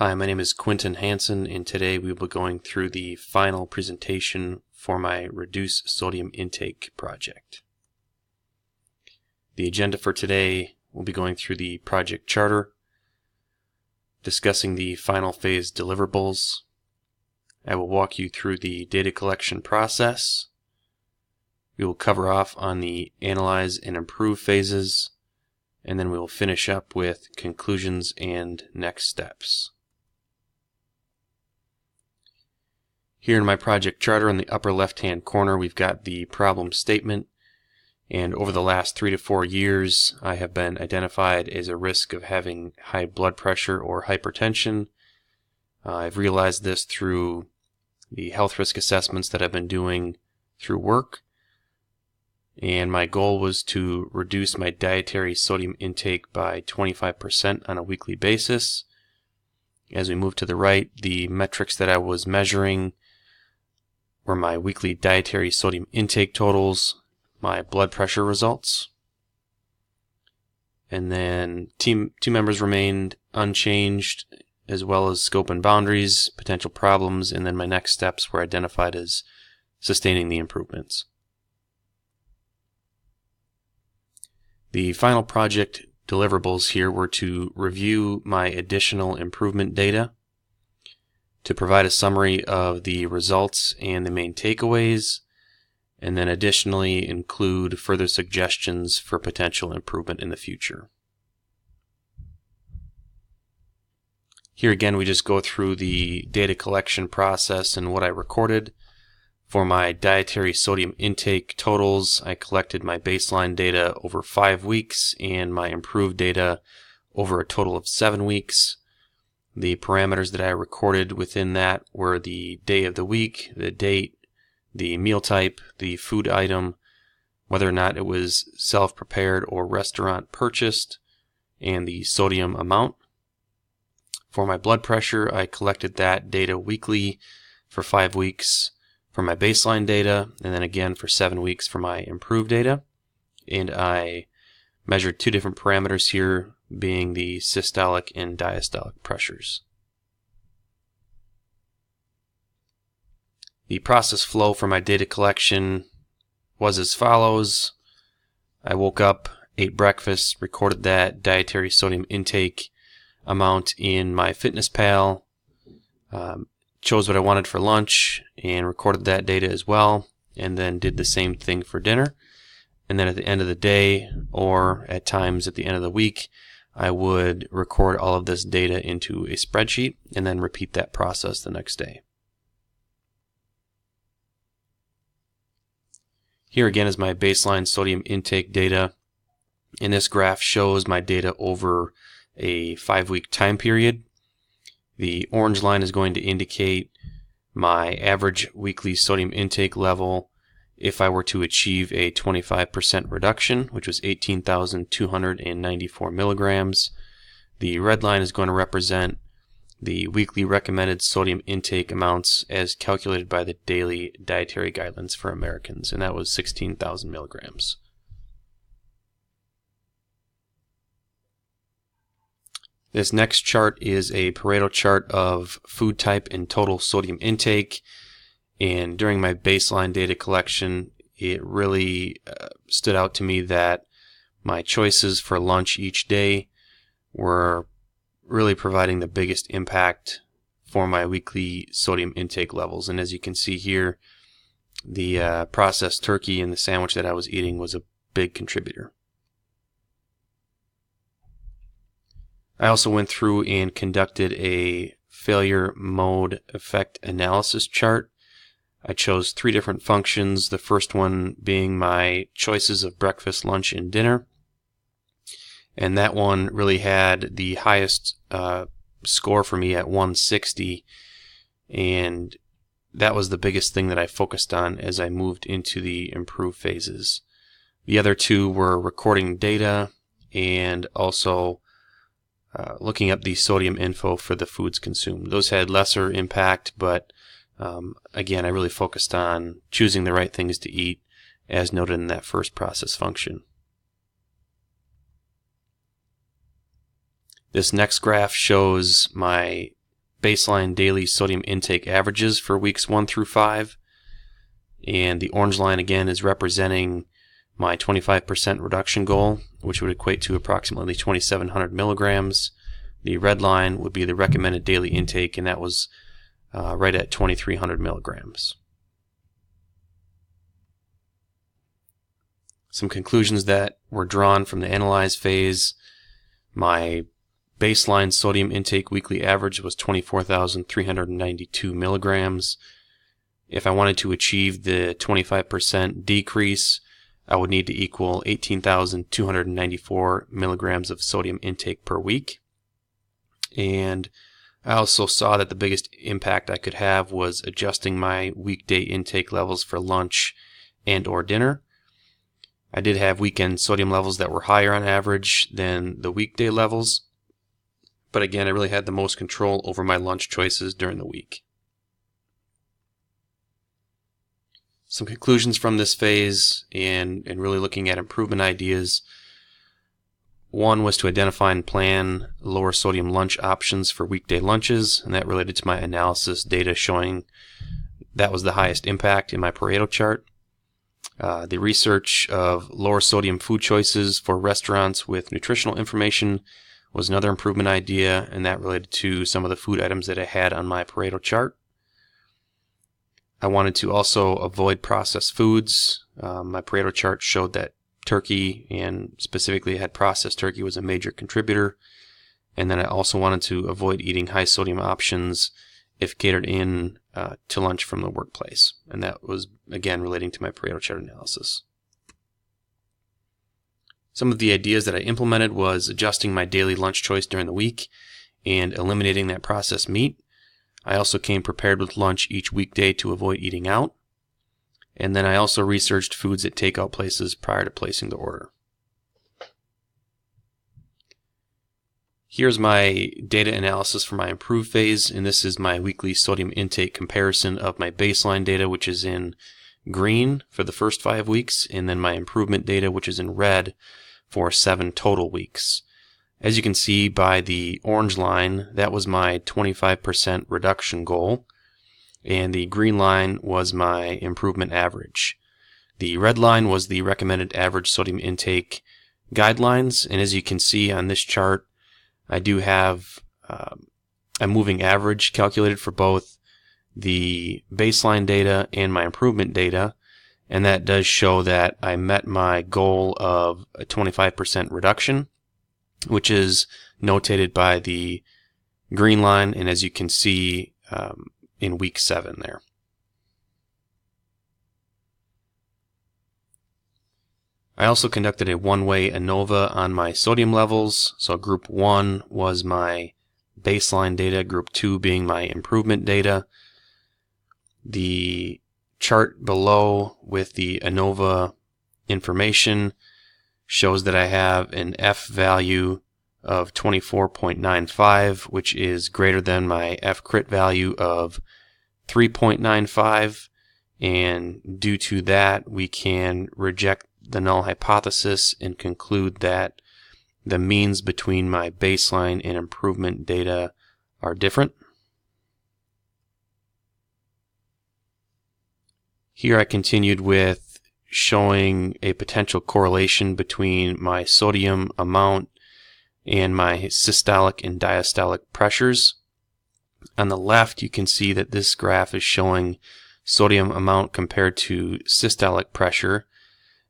Hi, my name is QHanson, and today we will be going through the final presentation for my Reduce Sodium Intake project. The agenda for today will be going through the project charter, discussing the final phase deliverables. I will walk you through the data collection process. We will cover off on the analyze and improve phases, and then we will finish up with conclusions and next steps. Here in my project charter in the upper left-hand corner, we've got the problem statement. And over the last 3 to 4 years, I have been identified as a risk of having high blood pressure or hypertension. I've realized this through the health risk assessments that I've been doing through work. And my goal was to reduce my dietary sodium intake by 25% on a weekly basis. As we move to the right, the metrics that I was measuring were my weekly dietary sodium intake totals, my blood pressure results, and then two members remained unchanged, as well as scope and boundaries, potential problems, and then my next steps were identified as sustaining the improvements. The final project deliverables here were to review my additional improvement data, to provide a summary of the results and the main takeaways, and then additionally include further suggestions for potential improvement in the future. Here again, we just go through the data collection process and what I recorded. For my dietary sodium intake totals, I collected my baseline data over 5 weeks and my improved data over a total of 7 weeks. The parameters that I recorded within that were the day of the week, the date, the meal type, the food item, whether or not it was self-prepared or restaurant purchased, and the sodium amount. For my blood pressure, I collected that data weekly for 5 weeks for my baseline data, and then again for 7 weeks for my improved data. And I measured 2 different parameters here, being the systolic and diastolic pressures. The process flow for my data collection was as follows. I woke up, ate breakfast, recorded that dietary sodium intake amount in my FitnessPal, chose what I wanted for lunch and recorded that data as well, and then did the same thing for dinner. And then at the end of the day, or at times at the end of the week, I would record all of this data into a spreadsheet and then repeat that process the next day. Here again is my baseline sodium intake data, and this graph shows my data over a 5-week time period. The orange line is going to indicate my average weekly sodium intake level if I were to achieve a 25% reduction, which was 18,294 milligrams. The red line is going to represent the weekly recommended sodium intake amounts as calculated by the daily dietary guidelines for Americans, and that was 16,000 milligrams. This next chart is a Pareto chart of food type and total sodium intake. And during my baseline data collection, it really stood out to me that my choices for lunch each day were really providing the biggest impact for my weekly sodium intake levels. And as you can see here, the processed turkey and the sandwich that I was eating was a big contributor. I also went through and conducted a failure mode effect analysis chart. I chose 3 different functions, the first one being my choices of breakfast, lunch, and dinner. And that one really had the highest score for me at 160. And that was the biggest thing that I focused on as I moved into the improve phases. The other 2 were recording data and also looking up the sodium info for the foods consumed. Those had lesser impact, but again, I really focused on choosing the right things to eat as noted in that first process function. This next graph shows my baseline daily sodium intake averages for weeks 1 through 5. And the orange line again is representing my 25% reduction goal, which would equate to approximately 2,700 milligrams. The red line would be the recommended daily intake, and that was right at 2,300 milligrams. Some conclusions that were drawn from the analyze phase: my baseline sodium intake weekly average was 24,392 milligrams. If I wanted to achieve the 25% decrease, I would need to equal 18,294 milligrams of sodium intake per week. And I also saw that the biggest impact I could have was adjusting my weekday intake levels for lunch and or dinner. I did have weekend sodium levels that were higher on average than the weekday levels, but again, I really had the most control over my lunch choices during the week. Some conclusions from this phase and really looking at improvement ideas. One was to identify and plan lower sodium lunch options for weekday lunches, and that related to my analysis data showing that was the highest impact in my Pareto chart. The research of lower sodium food choices for restaurants with nutritional information was another improvement idea, and that related to some of the food items that I had on my Pareto chart. I wanted to also avoid processed foods. My Pareto chart showed that turkey, and specifically had processed turkey, was a major contributor. And then I also wanted to avoid eating high sodium options if catered in to lunch from the workplace. And that was, again, relating to my Pareto chart analysis. Some of the ideas that I implemented was adjusting my daily lunch choice during the week and eliminating that processed meat. I also came prepared with lunch each weekday to avoid eating out. And then I also researched foods at takeout places prior to placing the order. Here's my data analysis for my improve phase, and this is my weekly sodium intake comparison of my baseline data, which is in green for the first 5 weeks, and then my improvement data, which is in red for 7 total weeks. As you can see by the orange line, that was my 25% reduction goal, and the green line was my improvement average. The red line was the recommended average sodium intake guidelines, and as you can see on this chart, I do have a moving average calculated for both the baseline data and my improvement data, and that does show that I met my goal of a 25% reduction, which is notated by the green line, and as you can see in week 7 there. I also conducted a one-way ANOVA on my sodium levels. So group 1 was my baseline data, group 2 being my improvement data. The chart below with the ANOVA information shows that I have an F value of 24.95, which is greater than my F crit value of 3.95, and due to that we can reject the null hypothesis and conclude that the means between my baseline and improvement data are different. Here I continued with showing a potential correlation between my sodium amount and my systolic and diastolic pressures. On the left, you can see that this graph is showing sodium amount compared to systolic pressure,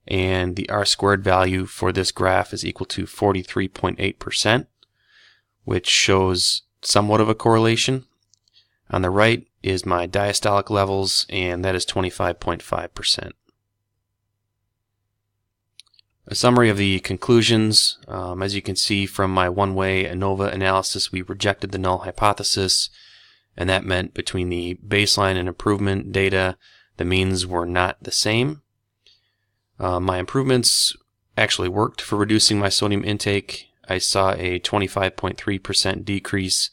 and the R-squared value for this graph is equal to 43.8%, which shows somewhat of a correlation. On the right is my diastolic levels, and that is 25.5%. A summary of the conclusions. As you can see from my one-way ANOVA analysis, we rejected the null hypothesis, and that meant between the baseline and improvement data, the means were not the same. My improvements actually worked for reducing my sodium intake. I saw a 25.3% decrease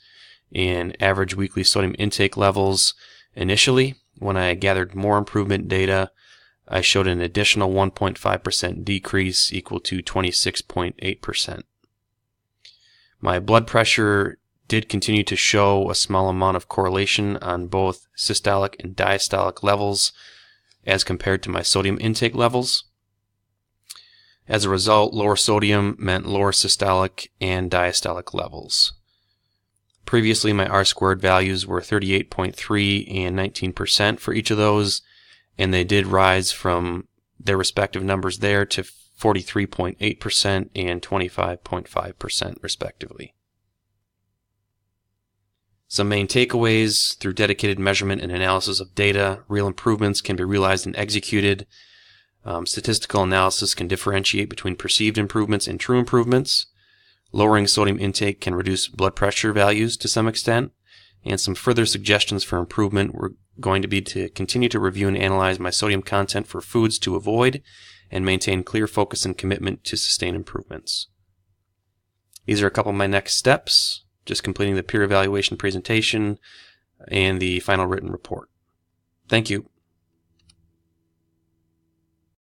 in average weekly sodium intake levels initially. When I gathered more improvement data, I showed an additional 1.5% decrease equal to 26.8%. My blood pressure did continue to show a small amount of correlation on both systolic and diastolic levels as compared to my sodium intake levels. As a result, lower sodium meant lower systolic and diastolic levels. Previously, my R-squared values were 38.3 and 19% for each of those, and they did rise from their respective numbers there to 43.8% and 25.5% respectively. Some main takeaways: through dedicated measurement and analysis of data, real improvements can be realized and executed. Statistical analysis can differentiate between perceived improvements and true improvements. Lowering sodium intake can reduce blood pressure values to some extent. And some further suggestions for improvement were going to be to continue to review and analyze my sodium content for foods to avoid and maintain clear focus and commitment to sustain improvements. These are a couple of my next steps, just completing the peer evaluation presentation and the final written report. Thank you.